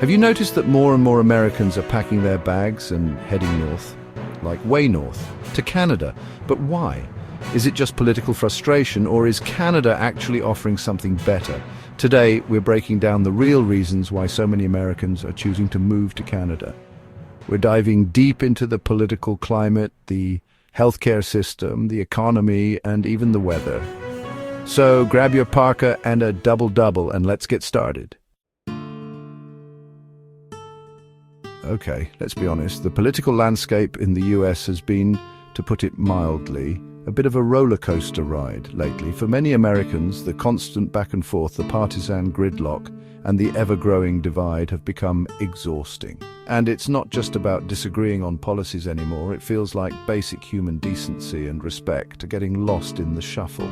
Have you noticed that more and more Americans are packing their bags and heading north? Like way north, to Canada. But why? Is it just political frustration, or is Canada actually offering something better? Today, we're breaking down the real reasons why so many Americans are choosing to move to Canada. We're diving deep into the political climate, the healthcare system, the economy, and even the weather. So grab your parka and a double-double and let's get started. Okay, let's be honest. The political landscape in the US has been, to put it mildly, a bit of a roller coaster ride lately. For many Americans, the constant back and forth, the partisan gridlock, and the ever-growing divide have become exhausting. And it's not just about disagreeing on policies anymore. It feels like basic human decency and respect are getting lost in the shuffle.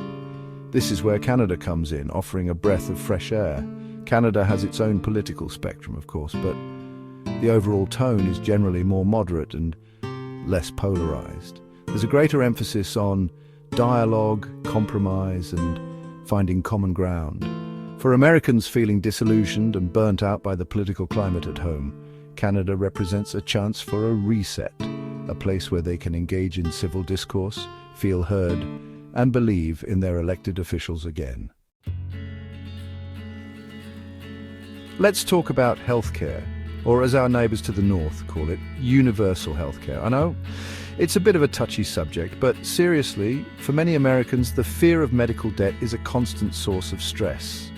This is where Canada comes in, offering a breath of fresh air. Canada has its own political spectrum, of course, but the overall tone is generally more moderate and less polarized. There's a greater emphasis on dialogue, compromise, and finding common ground. For Americans feeling disillusioned and burnt out by the political climate at home, Canada represents a chance for a reset, a place where they can engage in civil discourse, feel heard, and believe in their elected officials again. Let's talk about healthcare, or as our neighbours to the north call it, universal healthcare. I know it's a bit of a touchy subject, but seriously, for many Americans, the fear of medical debt is a constant source of stress.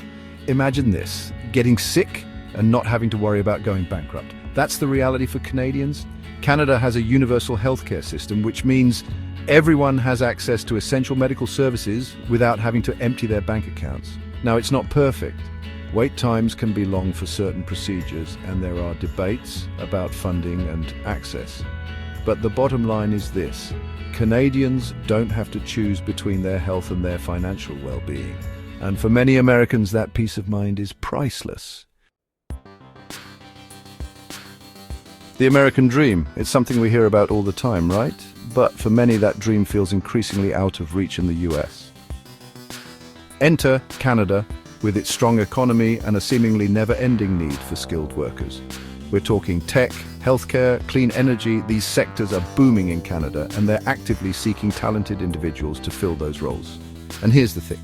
Imagine this, getting sick and not having to worry about going bankrupt. That's the reality for Canadians. Canada has a universal healthcare system, which means everyone has access to essential medical services without having to empty their bank accounts. Now, it's not perfect. Wait times can be long for certain procedures, and there are debates about funding and access. But the bottom line is this: Canadians don't have to choose between their health and their financial well-being. And for many Americans, that peace of mind is priceless. The American dream, it's something we hear about all the time, right? But for many, that dream feels increasingly out of reach in the US. Enter Canada, with its strong economy and a seemingly never-ending need for skilled workers. We're talking tech, healthcare, clean energy. These sectors are booming in Canada, and they're actively seeking talented individuals to fill those roles. And here's the thing: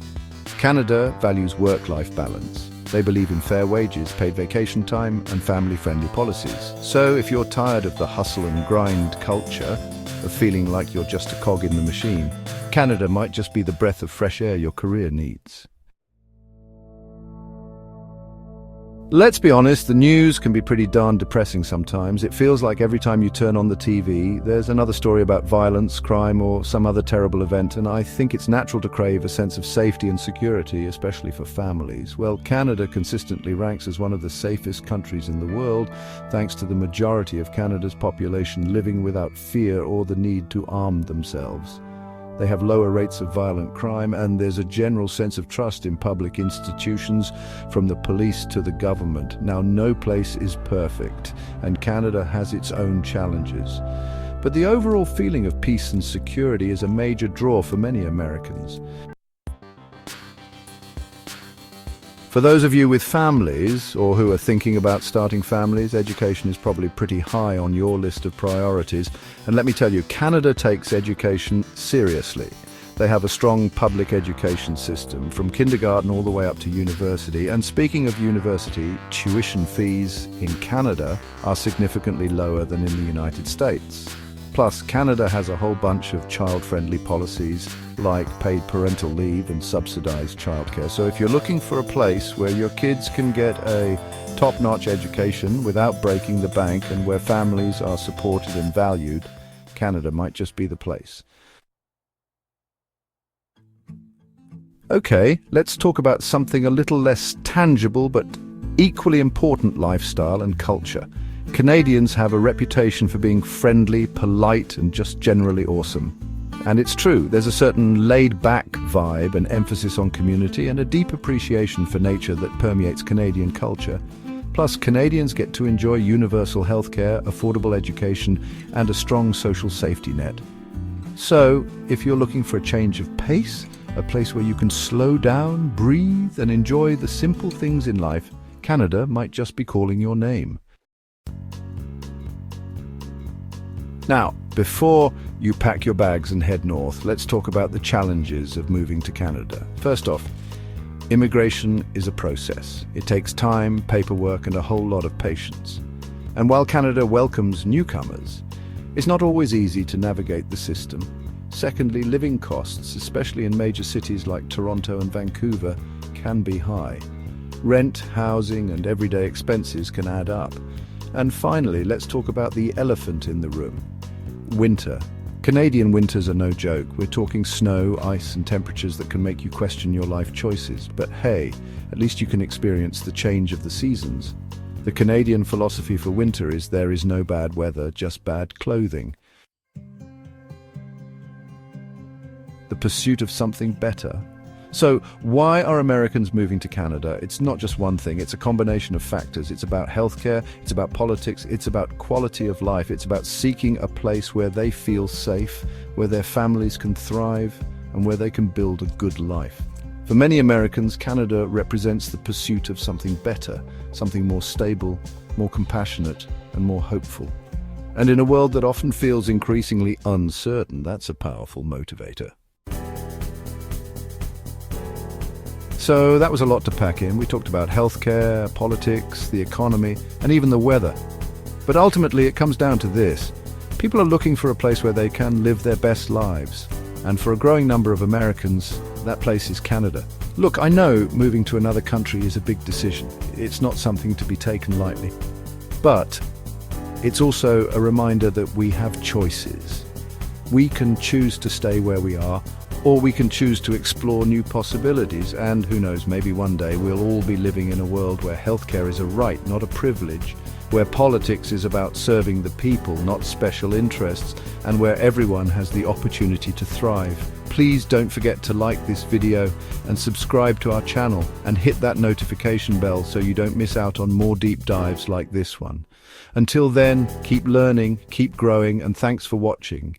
Canada values work-life balance. They believe in fair wages, paid vacation time, and family-friendly policies. So if you're tired of the hustle and grind culture, of feeling like you're just a cog in the machine, Canada might just be the breath of fresh air your career needs. Let's be honest, the news can be pretty darn depressing sometimes. It feels like every time you turn on the TV, there's another story about violence, crime, or some other terrible event, and I think it's natural to crave a sense of safety and security, especially for families. Well, Canada consistently ranks as one of the safest countries in the world, thanks to the majority of Canada's population living without fear or the need to arm themselves. They have lower rates of violent crime, and there's a general sense of trust in public institutions, from the police to the government. Now, no place is perfect, and Canada has its own challenges. But the overall feeling of peace and security is a major draw for many Americans. For those of you with families, or who are thinking about starting families, education is probably pretty high on your list of priorities. And let me tell you, Canada takes education seriously. They have a strong public education system, from kindergarten all the way up to university. And speaking of university, tuition fees in Canada are significantly lower than in the United States. Plus, Canada has a whole bunch of child-friendly policies like paid parental leave and subsidized childcare. So if you're looking for a place where your kids can get a top-notch education without breaking the bank, and where families are supported and valued, Canada might just be the place. Okay, let's talk about something a little less tangible but equally important: lifestyle and culture. Canadians have a reputation for being friendly, polite, and just generally awesome. And it's true, there's a certain laid-back vibe, an emphasis on community, and a deep appreciation for nature that permeates Canadian culture. Plus, Canadians get to enjoy universal healthcare, affordable education, and a strong social safety net. So, if you're looking for a change of pace, a place where you can slow down, breathe, and enjoy the simple things in life, Canada might just be calling your name. Now, before you pack your bags and head north, let's talk about the challenges of moving to Canada. First off, immigration is a process. It takes time, paperwork, and a whole lot of patience. And while Canada welcomes newcomers, it's not always easy to navigate the system. Secondly, living costs, especially in major cities like Toronto and Vancouver, can be high. Rent, housing, and everyday expenses can add up. And finally, let's talk about the elephant in the room. Winter. Canadian winters are no joke. We're talking snow, ice, and temperatures that can make you question your life choices. But hey, at least you can experience the change of the seasons. The Canadian philosophy for winter is there is no bad weather, just bad clothing. The pursuit of something better. So, why are Americans moving to Canada? It's not just one thing, it's a combination of factors. It's about healthcare, it's about politics, it's about quality of life, it's about seeking a place where they feel safe, where their families can thrive, and where they can build a good life. For many Americans, Canada represents the pursuit of something better, something more stable, more compassionate, and more hopeful. And in a world that often feels increasingly uncertain, that's a powerful motivator. So that was a lot to pack in. We talked about healthcare, politics, the economy, and even the weather. But ultimately it comes down to this. People are looking for a place where they can live their best lives. And for a growing number of Americans, that place is Canada. Look, I know moving to another country is a big decision. It's not something to be taken lightly. But it's also a reminder that we have choices. We can choose to stay where we are, or we can choose to explore new possibilities, and who knows, maybe one day we'll all be living in a world where healthcare is a right, not a privilege, where politics is about serving the people, not special interests, and where everyone has the opportunity to thrive. Please don't forget to like this video and subscribe to our channel and hit that notification bell so you don't miss out on more deep dives like this one. Until then, keep learning, keep growing, and thanks for watching.